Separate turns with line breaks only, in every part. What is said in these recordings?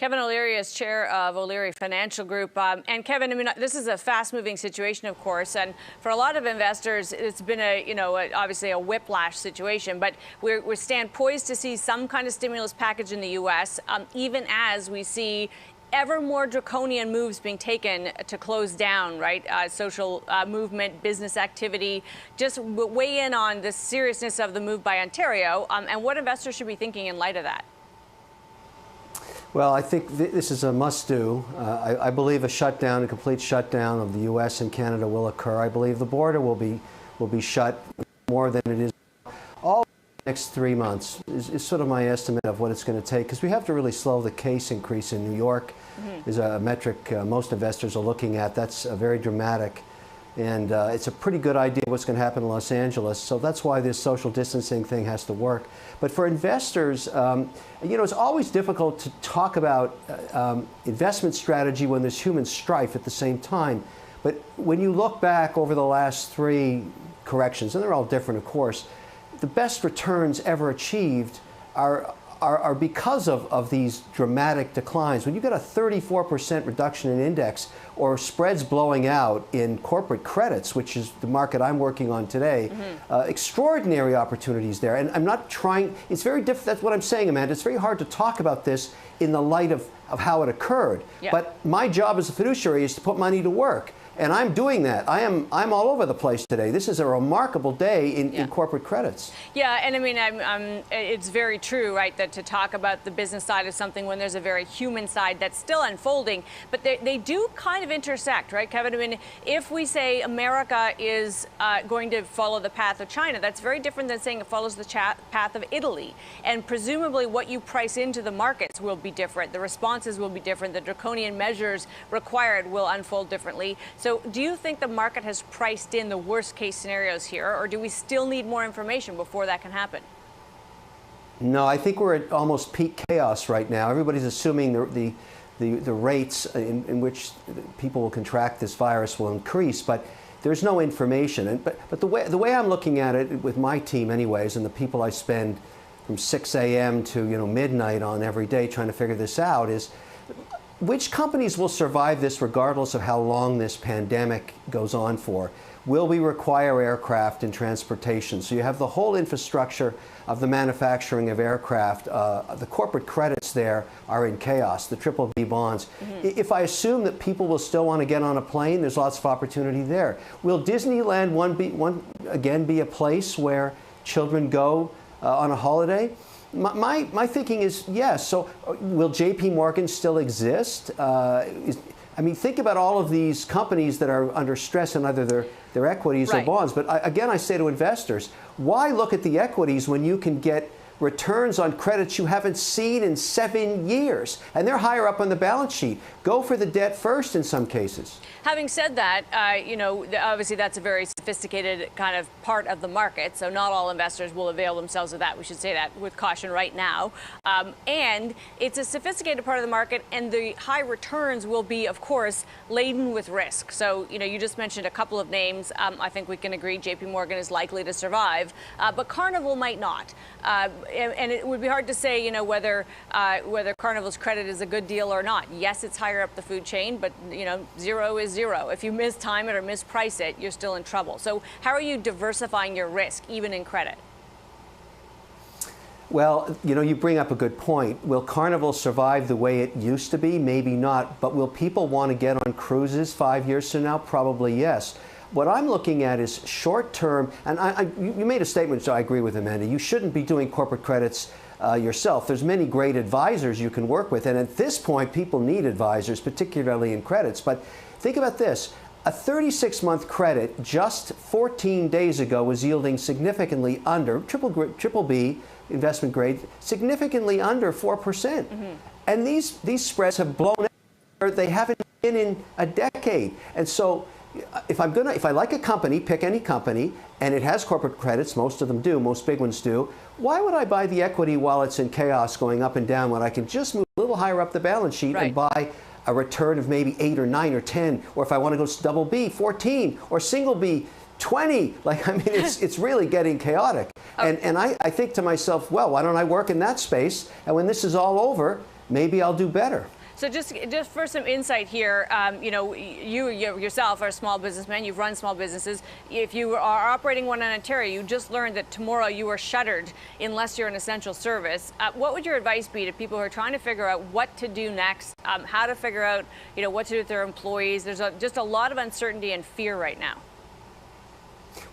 Kevin O'Leary is chair of O'Leary Financial Group. And Kevin, I mean, this is a fast-moving situation, of course, and for a lot of investors, it's been obviously a whiplash situation. But we stand poised to see some kind of stimulus package in the U.S., even as we see ever more draconian moves being taken to close down, right? Social movement, business activity. Just weigh in on the seriousness of the move by Ontario and what investors should be thinking in light of that.
Well, I think this is a must-do. I believe a shutdown, a complete shutdown of the U.S. and Canada will occur. I believe the border will be shut more than it is. All the next 3 months is sort of my estimate of what it's going to take, because we have to really slow the case increase in New York. Is a metric most investors are looking at. That's very dramatic. And it's a pretty good idea what's going to happen in Los Angeles. So that's why this social distancing thing has to work. But for investors, it's always difficult to talk about investment strategy when there's human strife at the same time. But when you look back over the last 3 corrections, and they're all different, of course, the best returns ever achieved are because of these dramatic declines. When you get a 34% reduction in index or spreads blowing out in corporate credits, which is the market I'm working on today, extraordinary opportunities there. And I'm not trying, it's very different, that's what I'm saying, Amanda. It's very hard to talk about this in the light of how it occurred. Yeah. But my job as a fiduciary is to put money to work. And I'm doing that. I'm all over the place today. This is a remarkable day in corporate credits.
Yeah, and I mean, it's very true, right, that to talk about the business side of something when there's a very human side that's still unfolding, but they do kind of intersect, right, Kevin? I mean, if we say America is going to follow the path of China, that's very different than saying it follows the path of Italy. And presumably what you price into the markets will be different. The responses will be different. The draconian measures required will unfold differently. So do you think the market has priced in the worst case scenarios here, or do we still need more information before that can happen?
No, I think we're at almost peak chaos right now. Everybody's assuming the rates in which people will contract this virus will increase, but there's no information. But the way I'm looking at it with my team anyways, and the people I spend from 6 a.m. to midnight on every day trying to figure this out, is which companies will survive this regardless of how long this pandemic goes on for? Will we require aircraft and transportation? So you have the whole infrastructure of the manufacturing of aircraft. The corporate credits there are in chaos, the triple B bonds. If I assume that people will still want to get on a plane, there's lots of opportunity there. Will Disneyland again be a place where children go on a holiday? My thinking is yes. So will J.P. Morgan still exist? I mean, think about all of these companies that are under stress in either their equities or bonds. But again, I say to investors, why look at the equities when you can get returns on credits you haven't seen in 7 years? And they're higher up on the balance sheet. Go for the debt first in some cases.
Having said that, obviously that's a very sophisticated kind of part of the market. So not all investors will avail themselves of that. We should say that with caution right now. And it's a sophisticated part of the market, and the high returns will be, of course, laden with risk. So, you just mentioned a couple of names. I think we can agree J.P. Morgan is likely to survive, but Carnival might not. And it would be hard to say, whether Carnival's credit is a good deal or not. Yes, it's higher up the food chain, but, zero is zero. If you mistime it or misprice it, you're still in trouble. So how are you diversifying your risk, even in credit?
Well, you bring up a good point. Will Carnival survive the way it used to be? Maybe not. But will people want to get on cruises 5 years from now? Probably yes. What I'm looking at is short-term, and you made a statement, so I agree with Amanda. You shouldn't be doing corporate credits yourself. There's many great advisors you can work with, and at this point, people need advisors, particularly in credits. But think about this. A 36-month credit just 14 days ago was yielding significantly under, triple B, investment grade, significantly under 4%. And these spreads have blown out. They haven't been in a decade. And so if I like a company, pick any company, and it has corporate credits, most of them do, most big ones do, why would I buy the equity while it's in chaos going up and down when I can just move a little higher up the balance sheet and buy a return of maybe 8 or 9 or 10, or if I want to go double B, 14, or single B, 20. Like, I mean, it's really getting chaotic. And I think to myself, well, why don't I work in that space? And when this is all over, maybe I'll do better.
So just for some insight here, you yourself are a small businessman. You've run small businesses. If you are operating one in Ontario, you just learned that tomorrow you are shuttered unless you're an essential service. What would your advice be to people who are trying to figure out what to do next, how to figure out, what to do with their employees? There's just a lot of uncertainty and fear right now.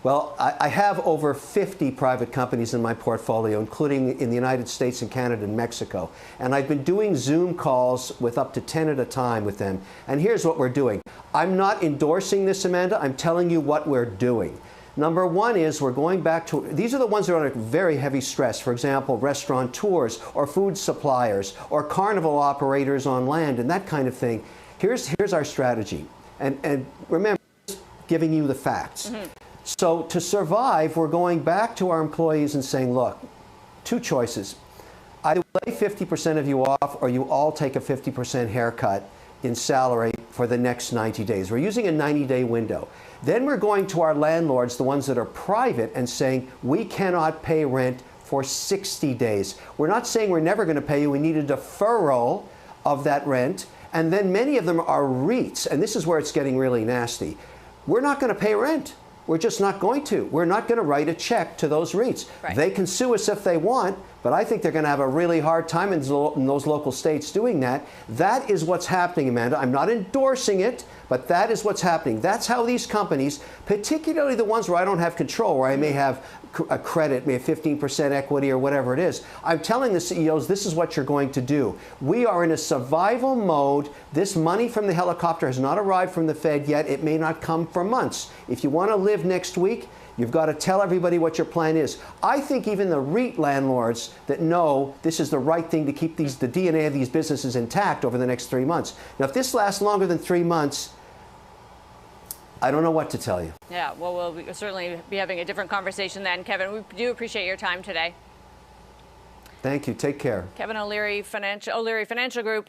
Well, I have over 50 private companies in my portfolio, including in the United States and Canada and Mexico. And I've been doing Zoom calls with up to 10 at a time with them. And here's what we're doing. I'm not endorsing this, Amanda. I'm telling you what we're doing. Number one is we're going back to, these are the ones that are under very heavy stress. For example, restaurateurs or food suppliers or carnival operators on land and that kind of thing. Here's our strategy. And remember, giving you the facts. Mm-hmm. So to survive, we're going back to our employees and saying, look, two choices. Either lay 50% of you off or you all take a 50% haircut in salary for the next 90 days. We're using a 90-day window. Then we're going to our landlords, the ones that are private, and saying, we cannot pay rent for 60 days. We're not saying we're never going to pay you. We need a deferral of that rent. And then many of them are REITs, and this is where it's getting really nasty. We're not going to pay rent. We're just not going to. We're not going to write a check to those REITs. Right. They can sue us if they want, but I think they're going to have a really hard time in those local states doing that. That is what's happening, Amanda. I'm not endorsing it, but that is what's happening. That's how these companies, particularly the ones where I don't have control, where I may have a credit, may have 15% equity or whatever it is, I'm telling the CEOs, this is what you're going to do. We are in a survival mode. This money from the helicopter has not arrived from the Fed yet. It may not come for months. If you want to live next week, you've got to tell everybody what your plan is. I think even the REIT landlords that know this is the right thing to keep the DNA of these businesses intact over the next 3 months. Now, if this lasts longer than 3 months, I don't know what to tell you. Yeah, well, we'll certainly be having a different conversation then. Kevin, we do appreciate your time today. Thank you. Take care. Kevin O'Leary, Financial Group.